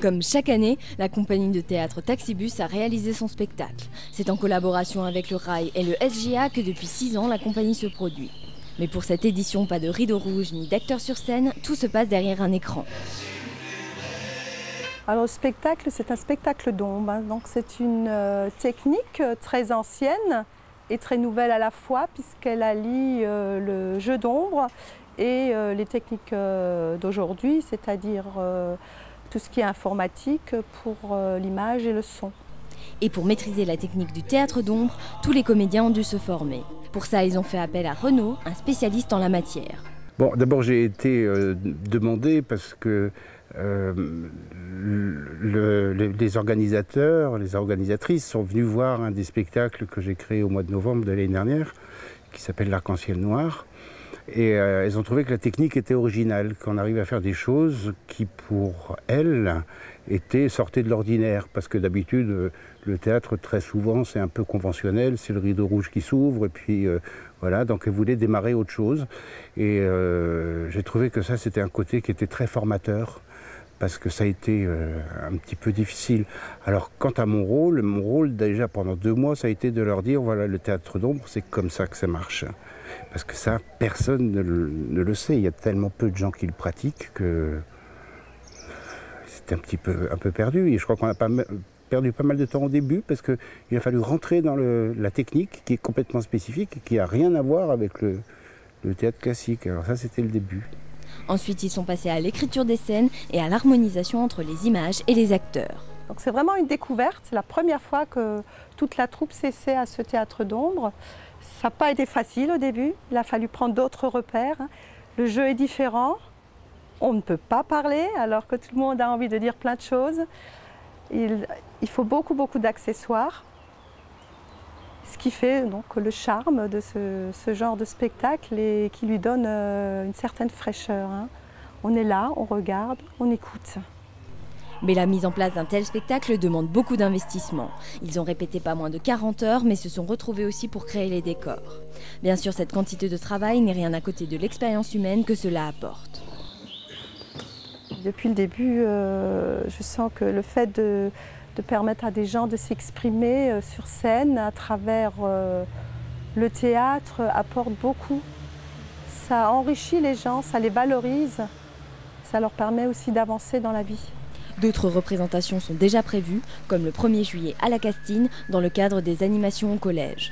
Comme chaque année, la compagnie de théâtre Taxibus a réalisé son spectacle. C'est en collaboration avec le Rail et le SGA que depuis 6 ans, la compagnie se produit. Mais pour cette édition, pas de rideau rouge ni d'acteurs sur scène, tout se passe derrière un écran. Alors le spectacle, c'est un spectacle d'ombre, hein. Donc c'est une technique très ancienne et très nouvelle à la fois, puisqu'elle allie le jeu d'ombre et les techniques d'aujourd'hui, c'est-à-dire tout ce qui est informatique pour l'image et le son. Et pour maîtriser la technique du théâtre d'ombre, tous les comédiens ont dû se former. Pour ça, ils ont fait appel à Renaud, un spécialiste en la matière. Bon, d'abord j'ai été demandé parce que les organisateurs, les organisatrices sont venus voir un des spectacles que j'ai créé au mois de novembre de l'année dernière, qui s'appelle l'Arc-en-Ciel Noir. Et elles ont trouvé que la technique était originale, qu'on arrive à faire des choses qui, pour elles, sortaient de l'ordinaire. Parce que d'habitude, le théâtre, très souvent, c'est un peu conventionnel, c'est le rideau rouge qui s'ouvre, et puis voilà, donc elles voulaient démarrer autre chose. Et j'ai trouvé que ça, c'était un côté qui était très formateur, parce que ça a été un petit peu difficile. Alors, quant à mon rôle, déjà pendant 2 mois, ça a été de leur dire, voilà, le théâtre d'ombre, c'est comme ça que ça marche. Parce que ça, personne ne le sait. Il y a tellement peu de gens qui le pratiquent que c'est un peu perdu. Et je crois qu'on a perdu pas mal de temps au début parce qu'il a fallu rentrer dans la technique qui est complètement spécifique et qui n'a rien à voir avec le théâtre classique. Alors ça, c'était le début. Ensuite, ils sont passés à l'écriture des scènes et à l'harmonisation entre les images et les acteurs. Donc c'est vraiment une découverte. C'est la première fois que toute la troupe s'essaie à ce théâtre d'ombre. Ça n'a pas été facile au début. Il a fallu prendre d'autres repères. Le jeu est différent. On ne peut pas parler alors que tout le monde a envie de dire plein de choses. Il faut beaucoup d'accessoires. Ce qui fait donc le charme de ce genre de spectacle et qui lui donne une certaine fraîcheur, hein. On est là, on regarde, on écoute. Mais la mise en place d'un tel spectacle demande beaucoup d'investissement. Ils ont répété pas moins de 40 heures, mais se sont retrouvés aussi pour créer les décors. Bien sûr, cette quantité de travail n'est rien à côté de l'expérience humaine que cela apporte. Depuis le début, je sens que le fait de permettre à des gens de s'exprimer sur scène à travers le théâtre apporte beaucoup. Ça enrichit les gens, ça les valorise, ça leur permet aussi d'avancer dans la vie. D'autres représentations sont déjà prévues, comme le 1er juillet à la Castine, dans le cadre des animations au collège.